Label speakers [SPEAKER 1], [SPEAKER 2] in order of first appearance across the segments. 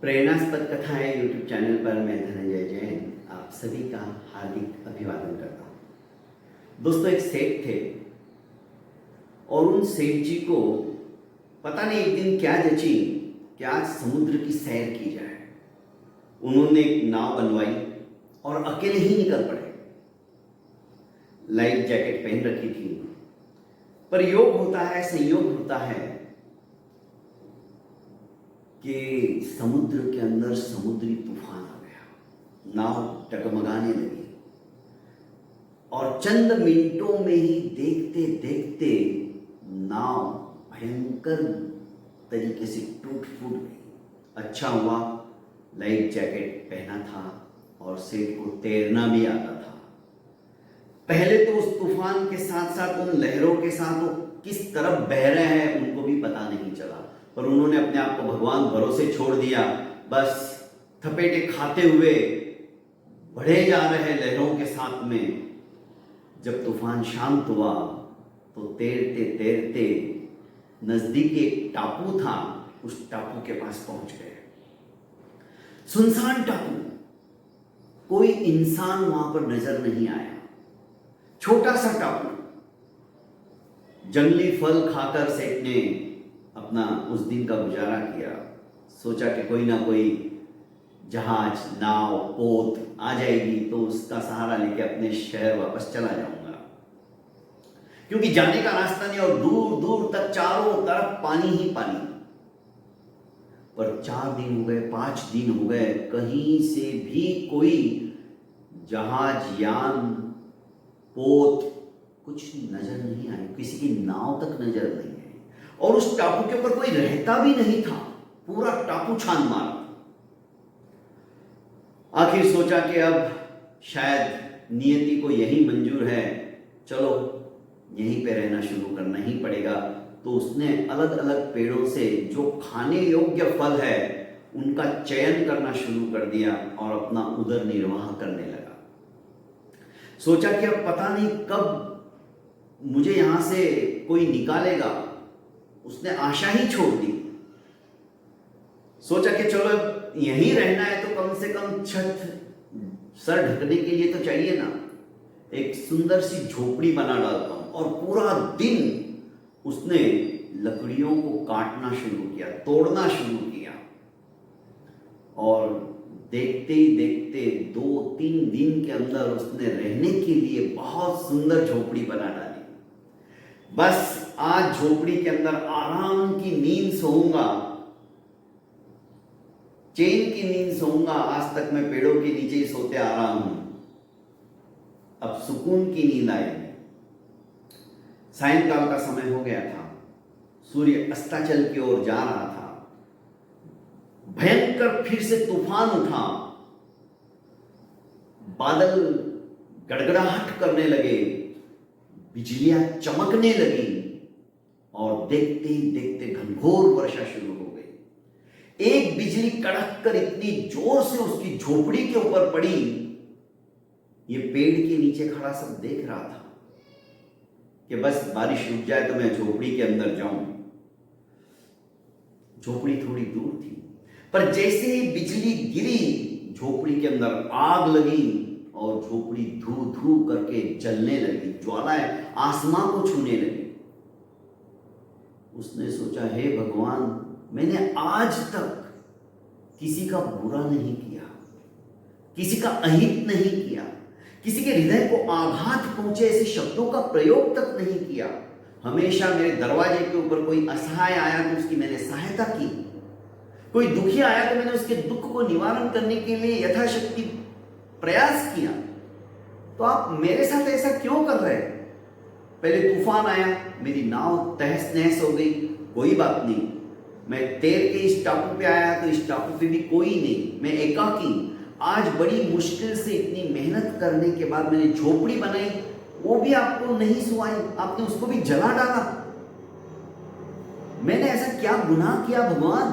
[SPEAKER 1] प्रेरणास्पद कथाएं YouTube channel पर मैं धनंजय जैन आप सभी का हार्दिक अभिवादन करता हूँ। दोस्तों, एक सेठ थे और उन सेठ जी को पता नहीं एक दिन क्या जची कि आज समुद्र की सैर की जाए। उन्होंने एक नाव बनवाई और अकेले ही निकल पड़े। लाइफ जैकेट पहन रखी थी, पर योग होता है, संयोग होता है कि समुद्र के अंदर समुद्री तूफान आ गया। नाव टगमगाने लगी और चंद मिनटों में ही देखते देखते नाव भयंकर तरीके से टूट फूट गई। अच्छा हुआ लाइफ जैकेट पहना था और सेठ को तैरना भी आता था। पहले तो उस तूफान के साथ साथ उन लहरों के साथ वो किस तरफ बह रहे हैं उनको भी पता नहीं चला, पर उन्होंने अपने आप को भगवान भरोसे छोड़ दिया। बस थपेटे खाते हुए बढ़े जा रहे लहरों के साथ में। जब तूफान शांत हुआ तो तैरते तैरते नजदीक एक टापू था, उस टापू के पास पहुंच गए। सुनसान टापू, कोई इंसान वहां पर नजर नहीं आया। छोटा सा टापू, जंगली फल खाकर सेठ ने अपना उस दिन का गुजारा किया। सोचा कि कोई ना कोई जहाज, नाव, पोत आ जाएगी तो उसका सहारा लेके अपने शहर वापस चला जाऊंगा, क्योंकि जाने का रास्ता नहीं और दूर दूर तक चारों तरफ पानी ही पानी। पर 4 दिन हो गए, 5 दिन हो गए, कहीं से भी कोई जहाज, यान, पोत कुछ नजर नहीं आई। किसी की नाव तक नजर नहीं आई और उस टापू के ऊपर कोई रहता भी नहीं था। पूरा टापू छान मारा। आखिर सोचा कि अब शायद नियति को यही मंजूर है, चलो यहीं पे रहना शुरू करना ही पड़ेगा। तो उसने अलग अलग पेड़ों से जो खाने योग्य फल है उनका चयन करना शुरू कर दिया और अपना उदर निर्वाह करने लगा। सोचा कि अब पता नहीं कब मुझे यहां से कोई निकालेगा। उसने आशा ही छोड़ दी। सोचा कि चलो यहीं रहना है तो कम से कम छत, सर ढकने के लिए तो चाहिए ना। एक सुंदर सी झोपड़ी बना डालता हूं। और पूरा दिन उसने लकड़ियों को काटना शुरू किया, तोड़ना शुरू किया और देखते ही देखते 2-3 दिन के अंदर उसने रहने के लिए बहुत सुंदर झोपड़ी बना डाली। बस आज झोपड़ी के अंदर आराम की नींद सोऊंगा, चैन की नींद सोऊंगा। आज तक मैं पेड़ों के नीचे ही सोते आ रहा हूं, अब सुकून की नींद आएगी। सायंकाल का समय हो गया था, सूर्य अस्ताचल की ओर जा रहा था। भयंकर फिर से तूफान उठा, बादल गड़गड़ाहट करने लगे, बिजलियां चमकने लगी और देखते ही देखते घनघोर वर्षा शुरू हो गई। एक बिजली कड़क कर इतनी जोर से उसकी झोपड़ी के ऊपर पड़ी, ये पेड़ के नीचे खड़ा सब देख रहा था कि बस बारिश रुक जाए तो मैं झोपड़ी के अंदर जाऊं। झोपड़ी थोड़ी दूर थी, पर जैसे ही बिजली गिरी झोपड़ी के अंदर आग लगी और झोपड़ी धू धू करके जलने लगी। ज्वालाएं आसमां को छूने लगी। उसने सोचा, हे भगवान, मैंने आज तक किसी का बुरा नहीं किया, किसी का अहित नहीं किया, किसी के हृदय को आघात पहुंचे ऐसे शब्दों का प्रयोग तक नहीं किया। हमेशा मेरे दरवाजे के ऊपर कोई असहाय आया तो उसकी मैंने सहायता की, कोई दुखी आया तो मैंने उसके दुख को निवारण करने के लिए यथाशक्ति प्रयास किया। तो आप मेरे साथ ऐसा क्यों कर रहे हैं? पहले तूफान आया, मेरी नाव तहस नहस हो गई, कोई बात नहीं। मैं तैर के इस टापू पे आया तो इस टापू पे भी कोई नहीं, मैं एकाकी। आज बड़ी मुश्किल से इतनी मेहनत करने के बाद मैंने झोपड़ी बनाई, वो भी आपको नहीं सुहाई, आपने उसको भी जला डाला। मैंने ऐसा क्या गुनाह किया भगवान?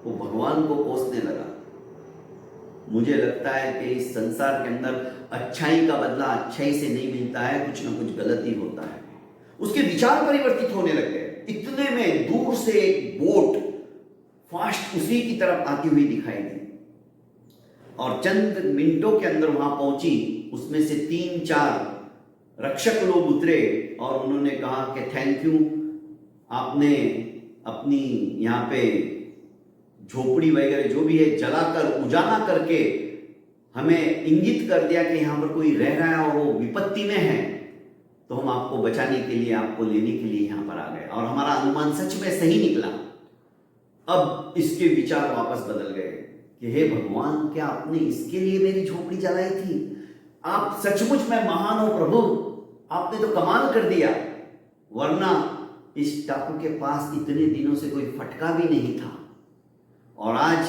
[SPEAKER 1] वो भगवान को कोसने लगा। मुझे लगता है कि इस संसार के अंदर अच्छाई का बदला अच्छाई से नहीं मिलता है, कुछ ना कुछ गलती होता है। उसके विचार परिवर्तित होने लग गए। इतने में दूर से एक बोट फास्ट उसी की तरफ आती हुई दिखाई दी और चंद मिनटों के अंदर वहां पहुंची। उसमें से 3-4 रक्षक लोग उतरे और उन्होंने कहा कि थैंक यू, आपने अपनी यहाँ पे झोपड़ी वगैरह जो भी है जलाकर उजाला करके हमें इंगित कर दिया कि यहाँ पर कोई रह रहा है और वो विपत्ति में है, तो हम आपको बचाने के लिए, आपको लेने के लिए यहाँ पर आ गए और हमारा अनुमान सच में सही निकला। अब इसके विचार वापस बदल गए कि हे भगवान, क्या आपने इसके लिए मेरी झोपड़ी जलाई थी? आप सचमुच में महान हो प्रभु, आपने तो कमाल कर दिया, वरना इस टापू के पास इतने दिनों से कोई फटका भी नहीं था और आज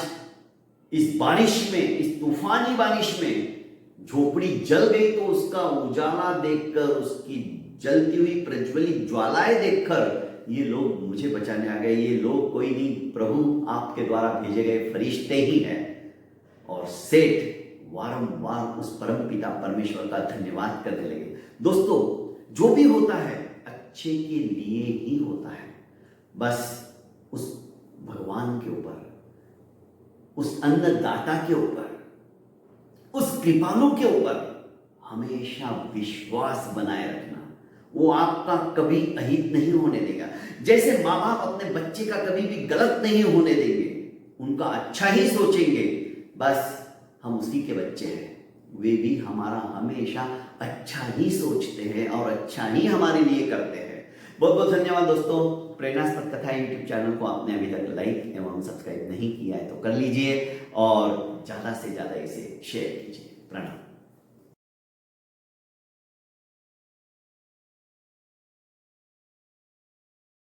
[SPEAKER 1] इस बारिश में, इस तूफानी बारिश में झोपड़ी जल गई तो उसका उजाला देखकर, उसकी जलती हुई प्रज्वलित ज्वालाएं देखकर ये लोग मुझे बचाने आ गए। ये लोग कोई नहीं, प्रभु आपके द्वारा भेजे गए फरिश्ते ही हैं। और सेठ वारंवार उस परमपिता परमेश्वर का धन्यवाद करने लगे। दोस्तों, जो भी होता है अच्छे के लिए ही होता है। बस उस भगवान के ऊपर, उस अन्नदाता के ऊपर, उस कृपालु के ऊपर हमेशा विश्वास बनाए रखना। वो आपका कभी अहित नहीं होने देगा। जैसे माँ बाप अपने बच्चे का कभी भी गलत नहीं होने देंगे, उनका अच्छा ही सोचेंगे। बस हम उसी के बच्चे हैं, वे भी हमारा हमेशा अच्छा ही सोचते हैं और अच्छा ही हमारे लिए करते हैं। बहुत बहुत धन्यवाद दोस्तों। प्रेरणास्पद कथा यूट्यूब चैनल को आपने अभी तक लाइक एवं सब्सक्राइब नहीं किया है तो कर लीजिए और ज़्यादा से ज़्यादा इसे शेयर कीजिए। प्रणाम।